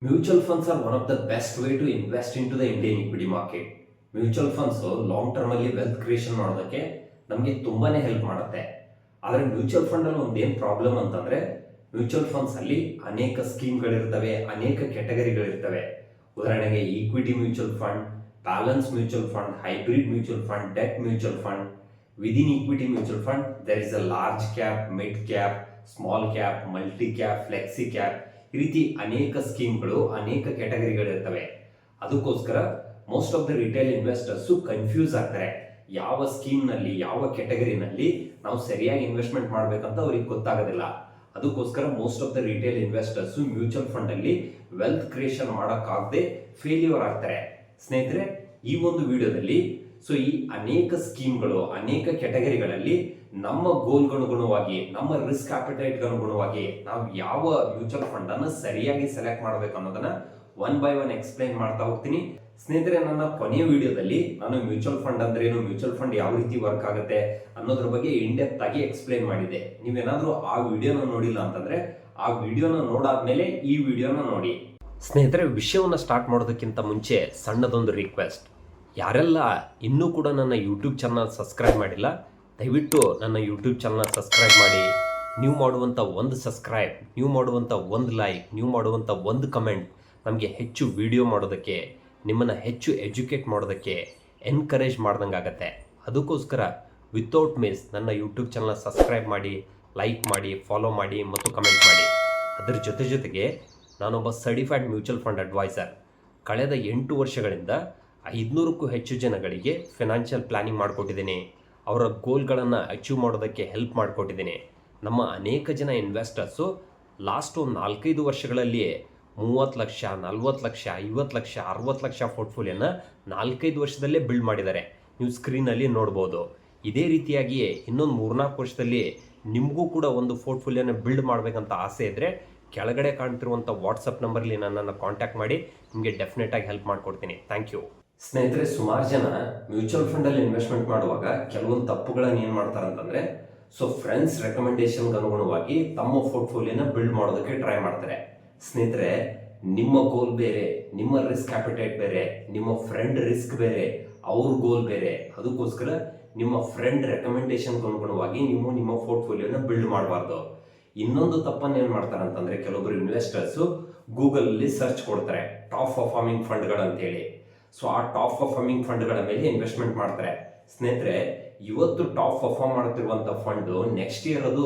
Mutual funds are one of the best way to invest into the Indian equity market. Mutual funds long term ಅಲ್ಲಿ wealth creation ಮಾಡೋದಕ್ಕೆ ನಮಗೆ ತುಂಬಾನೇ help ಮಾಡುತ್ತೆ. ಆದರೆ mutual fund ಅಲ್ಲಿ ಒಂದೇನು ಪ್ರಾಬ್ಲಮ್ ಅಂತಂದ್ರೆ ಮ್ಯೂಚುವಲ್ ಫಂಡ್ಸ್ ಅಲ್ಲಿ ಅನೇಕ ಸ್ಕೀಮ್ಗಳಿರ್ತವೆ, ಅನೇಕ ಕೆಟಗರಿಗಳಿರ್ತವೆ. ಉದಾಹರಣೆಗೆ equity mutual fund, balance mutual fund, hybrid mutual fund, debt mutual fund. Within equity mutual fund there is a large cap, mid cap, small cap, multi cap, flexi cap. ಈ ರೀತಿ ಅನೇಕ ಸ್ಕೀಮ್ಗಳು, ಅನೇಕ ಕ್ಯಾಟಗರಿಗಳಿರ್ತವೆ. ಅದಕ್ಕೋಸ್ಕರ most of the retail investors confuse ಆಗ್ತಾರೆ. ಯಾವ ಸ್ಕೀಮ್ನಲ್ಲಿ, ಯಾವ ಕ್ಯಾಟಗರಿನಲ್ಲಿ ನಾವು ಸರಿಯಾಗಿ ಇನ್ವೆಸ್ಟ್ಮೆಂಟ್ ಮಾಡಬೇಕಂತ ಅವ್ರಿಗೆ ಗೊತ್ತಾಗೋದಿಲ್ಲ. ಅದಕ್ಕೋಸ್ಕರ most of the retail investors mutual fund ಅಲ್ಲಿ ವೆಲ್ತ್ ಕ್ರಿಯೇಷನ್ ಮಾಡೋಕ್ಕಾಗದೆ ಫೇಲ್ಯೂರ್ ಆಗ್ತಾರೆ. ಸ್ನೇಹಿತರೆ, ಈ ಒಂದು ವಿಡಿಯೋದಲ್ಲಿ ಈ ಅನೇಕ ಸ್ಕೀಮ್ಗಳು, ಅನೇಕ ಕ್ಯಾಟಗರಿಗಳಲ್ಲಿ ನಮ್ಮ ಗೋಲ್ಗನುಗುಣವಾಗಿ, ನಮ್ಮ ರಿಸ್ಕ್ ಅಪಟೈಟ್ ಅನುಗುಣವಾಗಿ ನಾವು ಯಾವ ಮ್ಯೂಚುವಲ್ ಫಂಡ್ ಅನ್ನು ಸರಿಯಾಗಿ ಸೆಲೆಕ್ಟ್ ಮಾಡಬೇಕು ಅನ್ನೋದನ್ನ ಒನ್ ಬೈ ಒನ್ ಎಕ್ಸ್ಪ್ಲೈನ್ ಮಾಡ್ತಾ ಹೋಗ್ತೀನಿ. ಸ್ನೇಹಿತರೆ, ನನ್ನ ಕೊನೆಯ ವಿಡಿಯೋದಲ್ಲಿ ನಾನು ಮ್ಯೂಚುವಲ್ ಫಂಡ್ ಅಂದ್ರೆ ಏನು, ಮ್ಯೂಚುವಲ್ ಫಂಡ್ ಯಾವ ರೀತಿ ವರ್ಕ್ ಆಗುತ್ತೆ ಅನ್ನೋದ್ರ ಬಗ್ಗೆ ಇನ್ ಡೆಪ್ತ್ ಆಗಿ ಎಕ್ಸ್ಪ್ಲೈನ್ ಮಾಡಿದೆ. ನೀವೇನಾದ್ರೂ ಆ ವಿಡಿಯೋನ ನೋಡಿಲ್ಲ ಅಂತಂದ್ರೆ ಆ ವಿಡಿಯೋನ ನೋಡಾದ್ಮೇಲೆ ಈ ವಿಡಿಯೋನ ನೋಡಿ. ಸ್ನೇಹಿತರೆ, ವಿಷಯವನ್ನ ಸ್ಟಾರ್ಟ್ ಮಾಡೋದಕ್ಕಿಂತ ಮುಂಚೆ ಸಣ್ಣದೊಂದು ರಿಕ್ವೆಸ್ಟ್. ಯಾರೆಲ್ಲ ಇನ್ನೂ ಕೂಡ ನನ್ನ ಯೂಟ್ಯೂಬ್ ಚಾನಲ್ ಸಬ್ಸ್ಕ್ರೈಬ್ ಮಾಡಿಲ್ಲ, ದಯವಿಟ್ಟು ನನ್ನ ಯೂಟ್ಯೂಬ್ ಚಾನಲ್ನ ಸಬ್ಸ್ಕ್ರೈಬ್ ಮಾಡಿ. ನೀವು ಮಾಡುವಂಥ ಒಂದು ಸಬ್ಸ್ಕ್ರೈಬ್, ನೀವು ಮಾಡುವಂಥ ಒಂದು ಲೈಕ್, ನೀವು ಮಾಡುವಂಥ ಒಂದು ಕಮೆಂಟ್ ನಮಗೆ ಹೆಚ್ಚು ವಿಡಿಯೋ ಮಾಡೋದಕ್ಕೆ, ನಿಮ್ಮನ್ನು ಹೆಚ್ಚು ಎಜುಕೇಟ್ ಮಾಡೋದಕ್ಕೆ ಎನ್ಕರೇಜ್ ಮಾಡ್ದಂಗೆ ಆಗುತ್ತೆ. ಅದಕ್ಕೋಸ್ಕರ ವಿತೌಟ್ ಮಿಸ್ ನನ್ನ ಯೂಟ್ಯೂಬ್ ಚಾನಲ್ನ ಸಬ್ಸ್ಕ್ರೈಬ್ ಮಾಡಿ, ಲೈಕ್ ಮಾಡಿ, ಫಾಲೋ ಮಾಡಿ ಮತ್ತು ಕಮೆಂಟ್ ಮಾಡಿ. ಅದರ ಜೊತೆಗೆ ನಾನೊಬ್ಬ ಸರ್ಟಿಫೈಡ್ ಮ್ಯೂಚುವಲ್ ಫಂಡ್ ಅಡ್ವೈಸರ್. ಕಳೆದ 8 ವರ್ಷಗಳಿಂದ 500ಕ್ಕೂ ಹೆಚ್ಚು ಜನಗಳಿಗೆ ಫಿನಾನ್ಷಿಯಲ್ ಪ್ಲಾನಿಂಗ್ ಮಾಡಿಕೊಟ್ಟಿದ್ದೀನಿ. ಅವರ ಗೋಲ್ಗಳನ್ನು ಅಚೀವ್ ಮಾಡೋದಕ್ಕೆ ಹೆಲ್ಪ್ ಮಾಡಿಕೊಟ್ಟಿದ್ದೀನಿ. ನಮ್ಮ ಅನೇಕ ಜನ ಇನ್ವೆಸ್ಟರ್ಸು ಲಾಸ್ಟ್ ಒಂದು 4-5 ವರ್ಷಗಳಲ್ಲಿಯೇ 30 ಲಕ್ಷ, 40 ಲಕ್ಷ, 50 ಲಕ್ಷ, 60 ಲಕ್ಷ ಪೋರ್ಟ್ಫೋಲಿಯೋನ 4-5 ವರ್ಷದಲ್ಲೇ ಬಿಲ್ಡ್ ಮಾಡಿದ್ದಾರೆ. ನೀವು ಸ್ಕ್ರೀನಲ್ಲಿ ನೋಡ್ಬೋದು. ಇದೇ ರೀತಿಯಾಗಿಯೇ ಇನ್ನೊಂದು 3-4 ವರ್ಷದಲ್ಲಿ ನಿಮಗೂ ಕೂಡ ಒಂದು ಪೋರ್ಟ್ಫೋಲಿಯೋನ ಬಿಲ್ಡ್ ಮಾಡಬೇಕಂತ ಆಸೆ ಇದ್ದರೆ ಕೆಳಗಡೆ ಕಾಣ್ತಿರುವಂಥ ವಾಟ್ಸಪ್ ನಂಬರ್ಲಿ ನನ್ನನ್ನು ಕಾಂಟ್ಯಾಕ್ಟ್ ಮಾಡಿ, ನಿಮಗೆ ಡೆಫಿನೆಟ್ ಆಗಿ ಹೆಲ್ಪ್ ಮಾಡಿಕೊಡ್ತೀನಿ. Thank you. ಸ್ನೇಹಿತರೆ, ಸುಮಾರು ಜನ ಮ್ಯೂಚುವಲ್ ಫಂಡ್ ಅಲ್ಲಿ ಇನ್ವೆಸ್ಟ್ಮೆಂಟ್ ಮಾಡುವಾಗ ಕೆಲವೊಂದು ತಪ್ಪುಗಳನ್ನು ಏನು ಮಾಡ್ತಾರೆ ಅಂತಂದ್ರೆ ಫ್ರೆಂಡ್ಸ್ ರೆಕಮೆಂಡೇಶನ್ಗೆ ಅನುಗುಣವಾಗಿ ತಮ್ಮ ಪೋರ್ಟ್ಫೋಲಿಯೋನ ಬಿಲ್ಡ್ ಮಾಡೋದಕ್ಕೆ ಟ್ರೈ ಮಾಡ್ತಾರೆ. ಸ್ನೇಹಿತರೆ, ನಿಮ್ಮ ಗೋಲ್ ಬೇರೆ, ನಿಮ್ಮ ರಿಸ್ಕ್ ಅಪಟೈಟ್ ಬೇರೆ, ನಿಮ್ಮ ಫ್ರೆಂಡ್ ರಿಸ್ಕ್ ಬೇರೆ, ಅವ್ರ ಗೋಲ್ ಬೇರೆ. ಅದಕ್ಕೋಸ್ಕರ ನಿಮ್ಮ ಫ್ರೆಂಡ್ ರೆಕಮೆಂಡೇಶನ್ಗೆ ಅನುಗುಣವಾಗಿ ನೀವು ನಿಮ್ಮ ಪೋರ್ಟ್ಫೋಲಿಯೋನ ಬಿಲ್ಡ್ ಮಾಡಬಾರ್ದು. ಇನ್ನೊಂದು ತಪ್ಪನ್ನು ಏನು ಮಾಡ್ತಾರೆ ಅಂತಂದ್ರೆ ಕೆಲವೊಬ್ಬರು ಇನ್ವೆಸ್ಟರ್ಸ್ ಗೂಗಲ್ ಅಲ್ಲಿ ಸರ್ಚ್ ಕೊಡ್ತಾರೆ ಟಾಪ್ ಪರ್ಫಾರ್ಮಿಂಗ್ ಫಂಡ್ಗಳು ಅಂತೇಳಿ. ಆ ಟಾಪ್ ಪರ್ಫಾರ್ಮಿಂಗ್ ಫಂಡ್ಗಳ ಮೇಲೆ ಇನ್ವೆಸ್ಟ್ಮೆಂಟ್ ಮಾಡ್ತಾರೆ. ಸ್ನೇಹಿತರೆ, ಇವತ್ತು ಟಾಪ್ ಪರ್ಫಾರ್ಮ್ ಮಾಡ್ತಿರುವಂತ ಫಂಡ್ ನೆಕ್ಸ್ಟ್ ಇಯರ್ ಅದು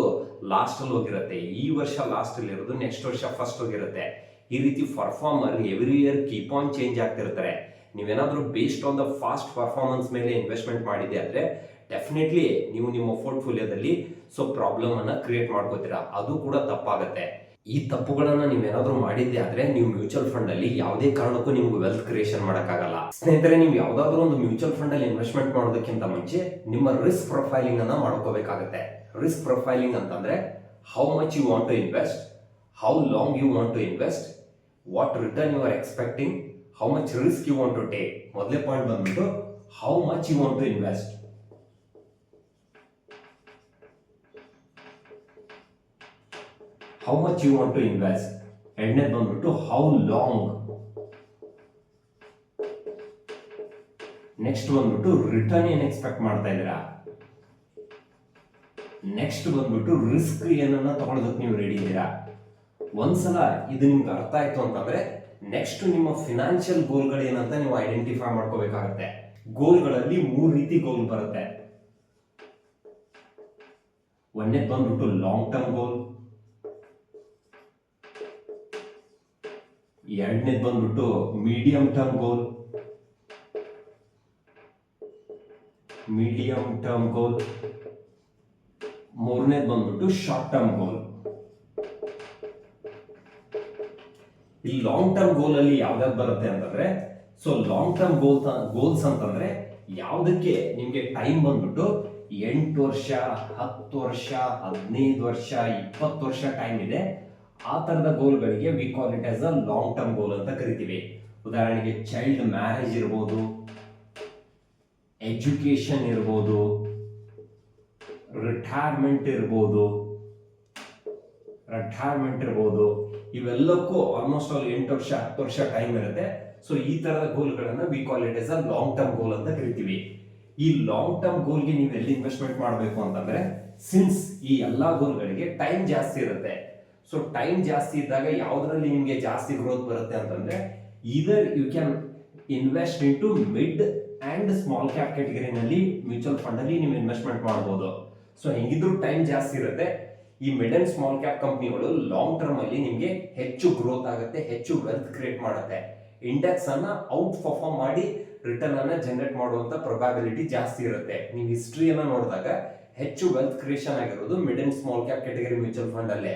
ಲಾಸ್ಟ್ ಅಲ್ಲಿ ಹೋಗಿರುತ್ತೆ. ಈ ವರ್ಷ ಲಾಸ್ಟ್ ಅಲ್ಲಿ ಇರೋದು ನೆಕ್ಸ್ಟ್ ವರ್ಷ ಫಸ್ಟ್ ಹೋಗಿರುತ್ತೆ. ಈ ರೀತಿ performer every year keep on change ಆಗ್ತಿರ್ತಾರೆ. ನೀವೇನಾದ್ರೂ based on the fast performance ಮೇಲೆ ಇನ್ವೆಸ್ಟ್ಮೆಂಟ್ ಮಾಡಿದೆ ಆದ್ರೆ ಡೆಫಿನೆಟ್ಲಿ ನೀವು ನಿಮ್ಮ ಪೋರ್ಟ್ಫೋಲಿಯೋದಲ್ಲಿ ಪ್ರಾಬ್ಲಮ್ ಅನ್ನ ಕ್ರಿಯೇಟ್ ಮಾಡ್ಕೋತೀರಾ. ಅದು ಕೂಡ ತಪ್ಪಾಗತ್ತೆ. ಈ ತಪ್ಪುಗಳನ್ನ ನೀವೇನಾದ್ರೂ ಮಾಡಿದ್ದೆ ಆದ್ರೆ ನೀವು ಮ್ಯೂಚುವಲ್ ಫಂಡ್ ಅಲ್ಲಿ ಯಾವುದೇ ಕಾರಣಕ್ಕೂ ನಿಮ್ಗೆ ವೆಲ್ತ್ ಕ್ರಿಯೇಷನ್ ಮಾಡಕ್ಕಾಗಲ್ಲ. ಸ್ನೇಹಿತರೆ, ನೀವು ಯಾವ್ದಾದ್ರು ಒಂದು ಮ್ಯೂಚುವಲ್ ಫಂಡ್ ಅಲ್ಲಿ ಇನ್ವೆಸ್ಟ್ಮೆಂಟ್ ಮಾಡೋದಕ್ಕಿಂತ ಮುಂಚೆ ನಿಮ್ಮ ರಿಸ್ಕ್ ಪ್ರೊಫೈಲಿಂಗ್ ಅನ್ನ ಮಾಡ್ಕೋಬೇಕಾಗುತ್ತೆ. ರಿಸ್ಕ್ ಪ್ರೊಫೈಲಿಂಗ್ ಅಂತಂದ್ರೆ how much you want to invest, how long you want to invest, what return you are expecting, how much risk you want to take. ಮೊದಲೇ point ಬಂದ್ಬಿಟ್ಟು how much you want to invest. How much you want to invest. ಎರಡನೇ ಬಂದ್ಬಿಟ್ಟು how long. Next ಬಂದ್ಬಿಟ್ಟು return ಏನ್ expect ಮಾಡ್ತಾ ಇದ್ದೀರಾ. Next ಬಂದ್ಬಿಟ್ಟು risk ಏನನ್ನ ತಗೊಳ್ಳೋದಕ್ಕೆ ನೀವು ರೆಡಿ ಇದ್ದೀರಾ. ಒಂದ್ಸಲ ಇದು ನಿಮ್ಗೆ ಅರ್ಥ ಆಯ್ತು ಅಂತಂದ್ರೆ ನೆಕ್ಸ್ಟ್ ನಿಮ್ಮ ಫಿನಾನ್ಷಿಯಲ್ ಗೋಲ್ಗಳು ಏನಂತ ನೀವು ಐಡೆಂಟಿಫೈ ಮಾಡ್ಕೋಬೇಕಾಗತ್ತೆ. ಗೋಲ್ಗಳಲ್ಲಿ 3 ರೀತಿ ಗೋಲ್ ಬರುತ್ತೆ. ಒಂದೇ ಬಂದ್ಬಿಟ್ಟು ಲಾಂಗ್ ಟರ್ಮ್ ಗೋಲ್, ಎರಡನೇದು ಬಂದ್ಬಿಟ್ಟು ಮೀಡಿಯಂ ಟರ್ಮ್ ಗೋಲ್, ಮೂರನೇದು ಬಂದ್ಬಿಟ್ಟು ಶಾರ್ಟ್ ಟರ್ಮ್ ಗೋಲ್. ಈ ಲಾಂಗ್ ಟರ್ಮ್ ಗೋಲ್ ಅಲ್ಲಿ ಯಾವ್ದಾದ್ರು ಬರುತ್ತೆ ಅಂತಂದ್ರೆ ಲಾಂಗ್ ಟರ್ಮ್ ಗೋಲ್ಸ್ ಅಂತಂದ್ರೆ ಯಾವ್ದಕ್ಕೆ ನಿಮ್ಗೆ ಟೈಮ್ ಬಂದ್ಬಿಟ್ಟು 8 ವರ್ಷ, 10 ವರ್ಷ, 15 ವರ್ಷ, 20 ವರ್ಷ ಟೈಮ್ ಇದೆ. ಆ ತರದ ಗೋಲ್ಗಳಿಗೆ we call it as a long term goal ಅಂತ ಕರಿತೀವಿ. ಉದಾಹರಣೆಗೆ ಚೈಲ್ಡ್ ಮ್ಯಾರೇಜ್ ಇರ್ಬೋದು, ಎಜುಕೇಶನ್ ಇರ್ಬೋದು, ರಿಟೈರ್ಮೆಂಟ್ ಇರ್ಬೋದು, ಇವೆಲ್ಲಕ್ಕೂ ಆಲ್ಮೋಸ್ಟ್ ಆಲ್ 8 ವರ್ಷ 10 ವರ್ಷ ಟೈಮ್ ಇರುತ್ತೆ. ಸೊ ಈ ತರದ ಗೋಲ್ಗಳನ್ನ we call it as a long term goal ಅಂತ ಕರಿತೀವಿ. ಈ ಲಾಂಗ್ ಟರ್ಮ್ ಗೋಲ್ಗೆ ನೀವು ಎಲ್ಲಿ ಇನ್ವೆಸ್ಟ್ಮೆಂಟ್ ಮಾಡಬೇಕು ಅಂತಂದ್ರೆ, ಸಿನ್ಸ್ ಈ ಎಲ್ಲಾ ಗೋಲ್ಗಳಿಗೆ ಟೈಮ್ ಜಾಸ್ತಿ ಇರುತ್ತೆ. ಸೊ ಟೈಮ್ ಜಾಸ್ತಿ ಇದ್ದಾಗ ಯಾವ್ದ್ರಲ್ಲಿ ನಿಮ್ಗೆ ಜಾಸ್ತಿ ಗ್ರೋತ್ ಬರುತ್ತೆ ಅಂತಂದ್ರೆ, ಇದರ್ you can invest into mid and small cap ಕ್ಯಾಟಗರಿನಲ್ಲಿ ಮ್ಯೂಚುವಲ್ ಫಂಡ್ ಅಲ್ಲಿ ನೀವು ಇನ್ವೆಸ್ಟ್ಮೆಂಟ್ ಮಾಡಬಹುದು. ಸೊ ಹೆಂಗಿದ್ರು ಟೈಮ್ ಜಾಸ್ತಿ ಇರುತ್ತೆ. ಈ ಮಿಡ್ ಅಂಡ್ ಸ್ಮಾಲ್ ಕ್ಯಾಪ್ ಕಂಪನಿಗಳು ಲಾಂಗ್ ಟರ್ಮ್ ಅಲ್ಲಿ ನಿಮ್ಗೆ ಹೆಚ್ಚು ಗ್ರೋತ್ ಆಗುತ್ತೆ, ಹೆಚ್ಚು ವೆಲ್ತ್ ಕ್ರಿಯೇಟ್ ಮಾಡುತ್ತೆ. ಇಂಡೆಕ್ಸ್ ಅನ್ನ ಔಟ್ ಪರ್ಫಾರ್ಮ್ ಮಾಡಿ ರಿಟರ್ನ್ ಅನ್ನ ಜನರೇಟ್ ಮಾಡುವಂತ ಪ್ರೊಬಾಬಿಲಿಟಿ ಜಾಸ್ತಿ ಇರುತ್ತೆ. ನೀವು ಹಿಸ್ಟ್ರಿಯನ್ನ ನೋಡಿದಾಗ ಹೆಚ್ಚು ವೆಲ್ತ್ ಕ್ರಿಯೇಷನ್ ಆಗಿರೋದು mid and small cap category mutual fund ಅಲ್ಲೇ.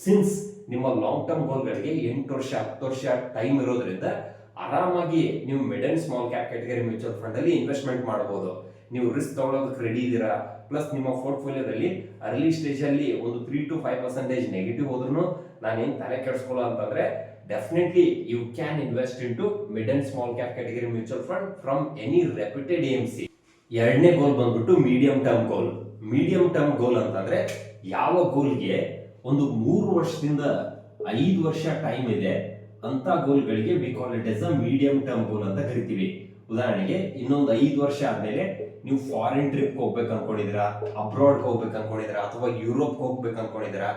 ಸಿನ್ಸ್ ನಿಮ್ಮ ಲಾಂಗ್ ಟರ್ಮ್ ಗೋಲ್ಗಳಿಗೆ 8 ವರ್ಷ 10 ವರ್ಷ ಟೈಮ್ ಇರೋದ್ರಿಂದ ಆರಾಮಾಗಿ ನೀವು mid and small cap category mutual fund ಅಲ್ಲಿ ಇನ್ವೆಸ್ಟ್ಮೆಂಟ್ ಮಾಡಬಹುದು. ನೀವು ರಿಸ್ಕ್ ತಗೊಳ್ಳೋದಕ್ಕೆ ರೆಡಿ ಇದ್ದೀರಾ, ಪ್ಲಸ್ ನಿಮ್ಮ ಪೋರ್ಟ್ಫೋಲಿಯೋದಲ್ಲಿ ಅರ್ಲಿ ಸ್ಟೇಜ್ ಅಲ್ಲಿ ಒಂದು 3 to 5% ನೆಗೆಟಿವ್ ಹೋದ್ರೂ ನಾನೇನ್ ತಲೆ ಕೆಡಿಸ್ಕೊಳ್ಳೋ ಅಂತಂದ್ರೆ, definitely you can invest into mid and small cap category mutual fund from any reputed AMC. ಎರಡನೇ ಗೋಲ್ ಬಂದ್ಬಿಟ್ಟು medium term goal. Medium term goal ಅಂತಂದ್ರೆ ಯಾವ ಗೋಲ್ಗೆ ಒಂದು 3 ವರ್ಷದಿಂದ 5 ವರ್ಷ ಟೈಮ್ ಇದೆ ಅಂತ ಗೋಲ್ಗಳಿಗೆ we call it as a medium term goal ಅಂತ ಕರಿತೀವಿ. ಉದಾಹರಣೆಗೆ ಇನ್ನೊಂದು 5 ವರ್ಷ ಆದ್ಮೇಲೆ ನೀವು ಫಾರಿನ್ ಟ್ರಿಪ್ ಹೋಗ್ಬೇಕು ಅನ್ಕೊಂಡಿದ್ದೀರಾ, ಅಬ್ರಾಡ್ ಹೋಗ್ಬೇಕು ಅನ್ಕೊಂಡಿದ್ದೀರಾ, ಅಥವಾ ಯುರೋಪ್ ಹೋಗ್ಬೇಕು ಅನ್ಕೊಂಡಿದ್ದೀರಾ,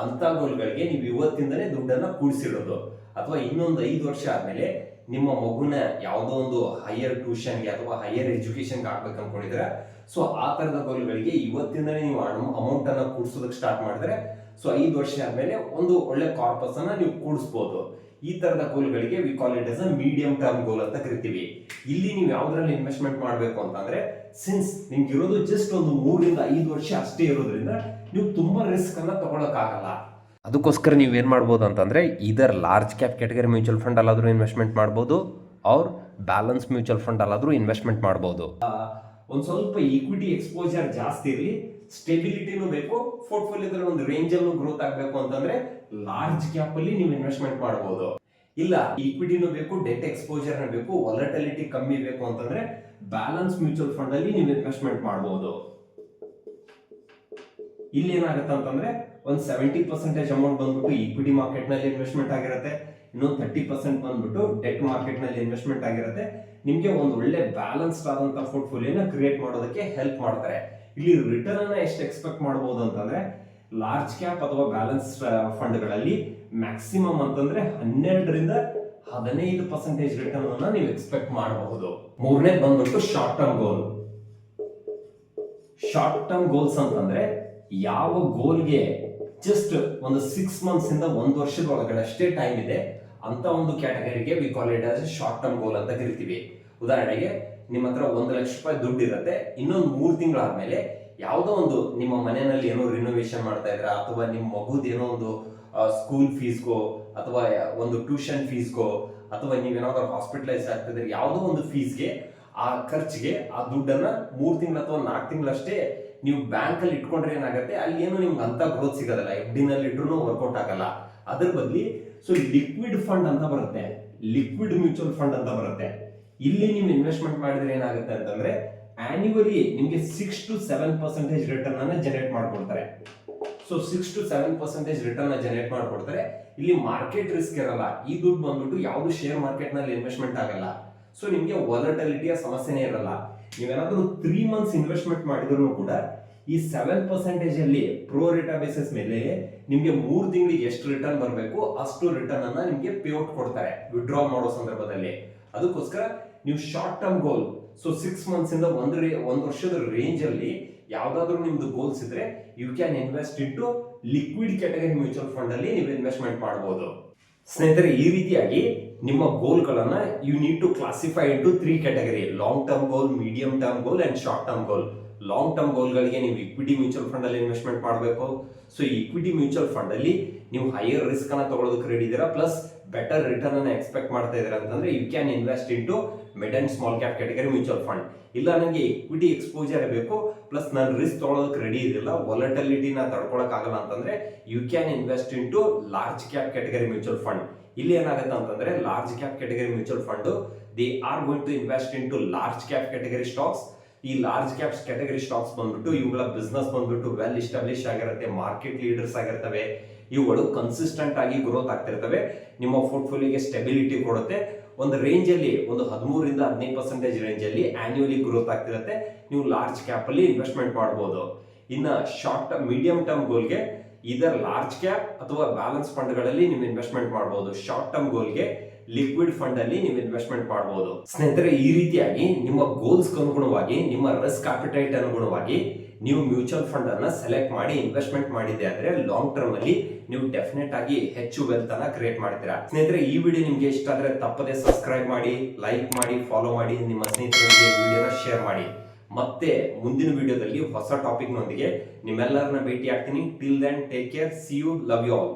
ಅಂತ ಗೋಲ್ಗಳಿಗೆ ನೀವು ಇವತ್ತಿಂದನೇ ದುಡ್ಡನ್ನ ಕೂಡಿಸಿಡೋದು. ಅಥವಾ ಇನ್ನೊಂದು 5 ವರ್ಷ ಆದ್ಮೇಲೆ ನಿಮ್ಮ ಮಗುನ ಯಾವುದೋ ಒಂದು ಹೈಯರ್ ಟ್ಯೂಷನ್ಗೆ ಅಥವಾ ಹೈಯರ್ ಎಜುಕೇಶನ್ಗೆ ಹಾಕ್ಬೇಕು ಅನ್ಕೊಂಡಿದ್ದೀರಾ. ಸೊ ಆ ತರದ ಗೋಲ್ಗಳಿಗೆ ಇವತ್ತಿಂದನೇ ನೀವು ಅಮೌಂಟ್ ಅನ್ನ ಕೂಡಿಸೋದಕ್ಕೆ ಸ್ಟಾರ್ಟ್ ಮಾಡಿದ್ರೆ, ಸೊ 5 ವರ್ಷ ಆದ್ಮೇಲೆ ಒಂದು ಒಳ್ಳೆ ಕಾರ್ಪಸ್ ಅನ್ನ ನೀವು ಕೂಡಿಸಬಹುದು. ಈ ತರದ ಗೋಲ್ಗಳಿಗೆ we call it as a medium term goal ಅಂತ ಕರಿತೀವಿ. ಇಲ್ಲಿ ನೀವು ಯಾವ್ದ್ರಲ್ಲಿ ಇನ್ವೆಸ್ಟ್ಮೆಂಟ್ ಮಾಡಬೇಕು ಅಂತಂದ್ರೆ, ಸಿನ್ಸ್ ನಿಮ್ಗೆ ಇರೋದು ಜಸ್ಟ್ ಒಂದು 3 ರಿಂದ 5 ವರ್ಷ ಅಷ್ಟೇ ಇರೋದ್ರಿಂದ ನೀವು ತುಂಬಾ ರಿಸ್ಕ್ ಅನ್ನ ತಗೊಳಕ್ಕಾಗಲ್ಲ. ಅದಕ್ಕೋಸ್ಕರ ನೀವು ಏನ್ ಮಾಡ್ಬೋದು ಅಂತಂದ್ರೆ, ಇದರ್ large cap category mutual fund ಅಲ್ಲಾದ್ರೂ ಇನ್ವೆಸ್ಟ್ಮೆಂಟ್ ಮಾಡ್ಬೋದು, ಅವ್ರ ಬ್ಯಾಲೆನ್ಸ್ ಮ್ಯೂಚುವಲ್ ಫಂಡ್ ಅಲ್ಲಾದ್ರೂ ಇನ್ವೆಸ್ಟ್ಮೆಂಟ್ ಮಾಡ್ಬೋದು. ಒಂದ್ ಸ್ವಲ್ಪ ಈಕ್ವಿಟಿ ಎಕ್ಸ್ಪೋಜರ್ ಜಾಸ್ತಿ ಇರಲಿ, ಸ್ಟೆಬಿಲಿಟಿನೂ ಬೇಕು, ಪೋರ್ಟ್ಫೋಲಿಯೋದಲ್ಲಿ ಒಂದು ರೇಂಜ್ ಅಲ್ಲೂ ಗ್ರೋತ್ ಆಗಬೇಕು ಅಂತಂದ್ರೆ ಲಾರ್ಜ್ ಕ್ಯಾಪ್ ಅಲ್ಲಿ ನೀವು ಇನ್ವೆಸ್ಟ್ಮೆಂಟ್ ಮಾಡಬಹುದು. ಇಲ್ಲ ಈಕ್ವಿಟಿನೂ ಬೇಕು, ಡೆಟ್ ಎಕ್ಸ್ಪೋಜರ್ ಬೇಕು, ವಾಲಟಿಲಿಟಿ ಕಮ್ಮಿ ಬೇಕು ಅಂತಂದ್ರೆ ಬ್ಯಾಲೆನ್ಸ್ ಮ್ಯೂಚುವಲ್ ಫಂಡ್ ಅಲ್ಲಿ ನೀವು ಇನ್ವೆಸ್ಟ್ಮೆಂಟ್ ಮಾಡಬಹುದು. ಇಲ್ಲಿ ಏನಾಗುತ್ತೆ ಅಂತಂದ್ರೆ, ಒಂದು 70% ಅಮೌಂಟ್ ಬಂದ್ಬಿಟ್ಟು ಈಕ್ವಿಟಿ ಮಾರ್ಕೆಟ್ ನಲ್ಲಿ ಇನ್ವೆಸ್ಟ್ಮೆಂಟ್ ಆಗಿರುತ್ತೆ, ಇನ್ನೊಂದು 30% ಬಂದ್ಬಿಟ್ಟು ಡೆಟ್ ಮಾರ್ಕೆಟ್ ನಲ್ಲಿ ಇನ್ವೆಸ್ಟ್ಮೆಂಟ್ ಆಗಿರುತ್ತೆ. ನಿಮ್ಗೆ ಒಂದು ಒಳ್ಳೆ ಬ್ಯಾಲೆನ್ಸ್ಡ್ ಆದಂತ ಪೋರ್ಟ್ಫೋಲಿಯೋನ ಕ್ರಿಯೇಟ್ ಮಾಡೋದಕ್ಕೆ ಹೆಲ್ಪ್ ಮಾಡ್ತಾರೆ. ಇಲ್ಲಿ ರಿಟರ್ನ್ ಅನ್ನ ಎಷ್ಟು ಎಕ್ಸ್ಪೆಕ್ಟ್ ಮಾಡಬಹುದು ಅಂತಂದ್ರೆ, ಲಾರ್ಜ್ ಕ್ಯಾಪ್ ಅಥವಾ ಬ್ಯಾಲೆನ್ಸ್ ಫಂಡ್ಗಳಲ್ಲಿ ಮ್ಯಾಕ್ಸಿಮಮ್ ಅಂತಂದ್ರೆ 12 ರಿಂದ 15% ರಿಟರ್ನ್ ಅನ್ನ ನೀವು ಎಕ್ಸ್ಪೆಕ್ಟ್ ಮಾಡಬಹುದು. ಮೂರನೇ ಬಂದ್ಬಿಟ್ಟು short term goal. Short term goals ಅಂತಂದ್ರೆ ಯಾವ ಗೋಲ್ಗೆ ಜಸ್ಟ್ ಒಂದು 6 ಮಂತ್ಸ್ ಇಂದ 1 ವರ್ಷದ ಒಳಗಡೆ ಅಷ್ಟೇ ಟೈಮ್ ಇದೆ ಅಂತ ಒಂದು ಕ್ಯಾಟಗರಿಗೆ we call it as short term goal ಅಂತ ಕರಿತೀವಿ. ಉದಾಹರಣೆಗೆ ನಿಮ್ಮ ಹತ್ರ 1 ಲಕ್ಷ ರೂಪಾಯಿ ದುಡ್ಡು ಇರುತ್ತೆ, ಇನ್ನೊಂದು 3 ತಿಂಗಳಾದ್ಮೇಲೆ ಯಾವುದೋ ಒಂದು ನಿಮ್ಮ ಮನೆಯಲ್ಲಿ ಏನೋ ರಿನೋವೇಷನ್ ಮಾಡ್ತಾ ಇದ್ರ, ಅಥವಾ ನಿಮ್ಮ ಮಗುದ್ ಏನೋ ಒಂದು ಸ್ಕೂಲ್ ಫೀಸ್ಗೋ ಅಥವಾ ಒಂದು ಟ್ಯೂಷನ್ ಫೀಸ್ಗೋ ಅಥವಾ ನೀವೇನಾದ್ರೂ ಹಾಸ್ಪಿಟಲೈಸ್ ಆಗ್ತಿದ್ರೆ ಯಾವುದೋ ಒಂದು ಫೀಸ್ಗೆ, ಆ ಖರ್ಚಿಗೆ ಆ ದುಡ್ಡನ್ನ 3 ತಿಂಗಳು ಅಥವಾ 4 ತಿಂಗಳಷ್ಟೇ ನೀವು ಬ್ಯಾಂಕ್ ಅಲ್ಲಿ ಇಟ್ಕೊಂಡ್ರೆ ಏನಾಗುತ್ತೆ, ಅಲ್ಲಿ ಏನು ನಿಮ್ಗೆ ಅಂತ ಗ್ರೋತ್ ಸಿಗೋದಿಲ್ಲ, FD ನಲ್ಲಿ ಇಟ್ರು ವರ್ಕೌಟ್ ಆಗಲ್ಲ. ಅದ್ರ ಬದಲಿ ಸೊ ಲಿಕ್ವಿಡ್ ಫಂಡ್ ಅಂತ ಬರುತ್ತೆ, ಲಿಕ್ವಿಡ್ ಮ್ಯೂಚುವಲ್ ಫಂಡ್ ಅಂತ ಬರುತ್ತೆ. ಇಲ್ಲಿ ನೀವು ಇನ್ವೆಸ್ಟ್ಮೆಂಟ್ ಮಾಡಿದ್ರೆ ಏನಾಗುತ್ತೆ ಅಂತಂದ್ರೆ, ಆನ್ಯುವಲಿ ನಿಮ್ಗೆ 6 to 7% ರಿಟರ್ನ್ ಅನ್ನ ಜನರೇಟ್ ಮಾಡ್ಕೊಡ್ತಾರೆ. ಸೊ 6 to 7% ರಿಟರ್ನ್ ಅನ್ನ ಜನರೇಟ್ ಮಾಡ್ಕೊಡ್ತಾರೆ. ಇಲ್ಲಿ ಮಾರ್ಕೆಟ್ ರಿಸ್ಕ್ ಇರಲ್ಲ. ಈ ದುಡ್ಡು ಬಂದ್ಬಿಟ್ಟು ಯಾವ್ದು ಶೇರ್ ಮಾರ್ಕೆಟ್ ನಲ್ಲಿ ಇನ್ವೆಸ್ಟ್ಮೆಂಟ್ ಆಗಲ್ಲ. ಸೊ ನಿಮ್ಗೆ ವಾಲಟಿಲಿಟಿಯ ಸಮಸ್ಯೆನೇ ಇರಲ್ಲ. ನೀವೇನಾದ್ರೂ 3 ಮಂತ್ಸ್ ಇನ್ವೆಸ್ಟ್ಮೆಂಟ್ ಮಾಡಿದ್ರು ಕೂಡ ಈ 7% ಅಲ್ಲಿ ಪ್ರೋ ರೇಟಾ ಬೇಸಿಸ್ ಮೇಲೆ ನಿಮ್ಗೆ 3 ತಿಂಗಳಿಗೆ ಎಷ್ಟು ರಿಟರ್ನ್ ಬರಬೇಕು ಅಷ್ಟು ರಿಟರ್ನ್ ಅನ್ನ ನಿಮ್ಗೆ ಪೇ ಔಟ್ ಕೊಡ್ತಾರೆ ವಿಡ್ರಾ ಮಾಡೋ ಸಂದರ್ಭದಲ್ಲಿ. ಅದಕ್ಕೋಸ್ಕರ ನೀವು short term goal, so 6 months ಇಂದ 1 ವರ್ಷದ ರೇಂಜ್ ಅಲ್ಲಿ ಯಾವ್ದಾದ್ರು ನಿಮ್ದು ಗೋಲ್ಸ್ ಇದ್ರೆ you can invest into liquid category mutual fund ಅಲ್ಲಿ ನೀವು ಇನ್ವೆಸ್ಟ್ಮೆಂಟ್ ಮಾಡಬಹುದು. ಸ್ನೇಹಿತರೆ, ಈ ರೀತಿಯಾಗಿ ನಿಮ್ಮ ಗೋಲ್ಗಳನ್ನ you need to classify into 3 category: long term goal, medium term goal and short term goal. Long term ಗೋಲ್ಗಳಿಗೆ ನೀವು ಇಕ್ವಿಟಿ ಮ್ಯೂಚುವಲ್ ಫಂಡ್ ಅಲ್ಲಿ ಇನ್ವೆಸ್ಟ್ಮೆಂಟ್ ಮಾಡಬೇಕು. ಸೊ ಈ ಇಕ್ವಿಟಿ ಮ್ಯೂಚುವಲ್ ಫಂಡ್ ಅಲ್ಲಿ ನೀವು ಹೈಯರ್ ರಿಸ್ಕ್ ಅನ್ನ ತಗೊಳ್ಳೋದಕ್ಕೆ ರೆಡಿ ಇದ್ದೀರಾ, ಪ್ಲಸ್ ಬೆಟರ್ ರಿಟರ್ನ್ ಅನ್ನ ಎಕ್ಸ್ಪೆಕ್ಟ್ ಮಾಡ್ತಾ ಇದ್ದೀರಾ ಅಂತಂದ್ರೆ you can invest into mid and small cap category mutual fund. ಇಲ್ಲ ನನಗೆ ಇಕ್ವಿಟಿ ಎಕ್ಸ್ಪೋಜರ್ ಬೇಕು, ಪ್ಲಸ್ ನಾನು ರಿಸ್ಕ್ ತಗೊಳ್ಳೋದಕ್ಕೆ ರೆಡಿ ಇರಲಿಲ್ಲ, ವಾಲಟಿಲಿಟಿನ ತಡ್ಕೊಳಕ್ ಆಗಲ್ಲ ಅಂತಂದ್ರೆ you can invest into large cap category mutual fund. ಇಲ್ಲಿ ಏನಾಗುತ್ತೆ ಅಂತಂದ್ರೆ, large cap category mutual fund they are going to invest into large cap category stocks. ಈ ಲಾರ್ಜ್ ಕ್ಯಾಪ್ ಕ್ಯಾಟಗರಿ ಸ್ಟಾಕ್ಸ್ ಬಂದ್ಬಿಟ್ಟು ಇವುಗಳ ಬಿಸ್ನೆಸ್ ಬಂದ್ಬಿಟ್ಟು well establish ಆಗಿರುತ್ತೆ, market leaders ಆಗಿರ್ತವೆ, ಇವುಗಳು ಕನ್ಸಿಸ್ಟೆಂಟ್ ಆಗಿ ಗ್ರೋತ್ ಆಗ್ತಿರ್ತವೆ, ನಿಮ್ಮ ಪೋರ್ಟ್ಫೋಲಿಯೋಗೆ ಸ್ಟೆಬಿಲಿಟಿ ಕೊಡುತ್ತೆ. ಒಂದು ರೇಂಜ್ ಅಲ್ಲಿ ಒಂದು 13 ರಿಂದ 15% ರೇಂಜ್ ಅಲ್ಲಿ ಆನ್ಯುವಲಿ ಗ್ರೋತ್ ಆಗ್ತಿರುತ್ತೆ. ನೀವು ಲಾರ್ಜ್ ಕ್ಯಾಪ್ ಅಲ್ಲಿ ಇನ್ವೆಸ್ಟ್ಮೆಂಟ್ ಮಾಡಬಹುದು. ಇನ್ನ ಶಾರ್ಟ್ ಮೀಡಿಯಂ ಟರ್ಮ್ ಗೋಲ್ಗೆ ಇದರ್ ಲಾರ್ಜ್ ಕ್ಯಾಪ್ ಅಥವಾ ಬ್ಯಾಲೆನ್ಸ್ ಫಂಡ್ ಗಳಲ್ಲಿ ನೀವು ಇನ್ವೆಸ್ಟ್ಮೆಂಟ್ ಮಾಡಬಹುದು. ಶಾರ್ಟ್ ಟರ್ಮ್ ಗೋಲ್ಗೆ ಲಿಕ್ವಿಡ್ ಫಂಡ್ ಅಲ್ಲಿ ನೀವು ಇನ್ವೆಸ್ಟ್ಮೆಂಟ್ ಮಾಡಬಹುದು. ಸ್ನೇಹಿತರೆ, ಈ ರೀತಿಯಾಗಿ ನಿಮ್ಮ ಗೋಲ್ಸ್ ಅನುಗುಣವಾಗಿ, ನಿಮ್ಮ ರಿಸ್ಕ್ ಅಪಿಟೈಟ್ ಅನುಗುಣವಾಗಿ ನೀವು ಮ್ಯೂಚುವಲ್ ಫಂಡ್ ಅನ್ನ ಸೆಲೆಕ್ಟ್ ಮಾಡಿ ಇನ್ವೆಸ್ಟ್ಮೆಂಟ್ ಮಾಡಿದೆ ಆದ್ರೆ ಲಾಂಗ್ ಟರ್ಮ್ ಅಲ್ಲಿ ನೀವು ಡೆಫಿನೆಟ್ ಆಗಿ ಹೆಚ್ಚು ವೆಲ್ತ್ ಅನ್ನ ಕ್ರಿಯೇಟ್ ಮಾಡ್ತೀರಾ. ಸ್ನೇಹಿತರೆ, ಈ ವಿಡಿಯೋ ನಿಮ್ಗೆ ಇಷ್ಟ ಆದ್ರೆ ತಪ್ಪದೆ ಸಬ್ಸ್ಕ್ರೈಬ್ ಮಾಡಿ, ಲೈಕ್ ಮಾಡಿ, ಫಾಲೋ ಮಾಡಿ, ನಿಮ್ಮ ಸ್ನೇಹಿತರಿಗೆ ವಿಡಿಯೋನ ಶೇರ್ ಮಾಡಿ. ಮತ್ತೆ ಮುಂದಿನ ವಿಡಿಯೋದಲ್ಲಿ ಹೊಸ ಟಾಪಿಕ್ ನೊಂದಿಗೆ ನಿಮ್ಮೆಲ್ಲರನ್ನ ಭೇಟಿ ಆಗ್ತೀನಿ. Till then take care, see you, love you all.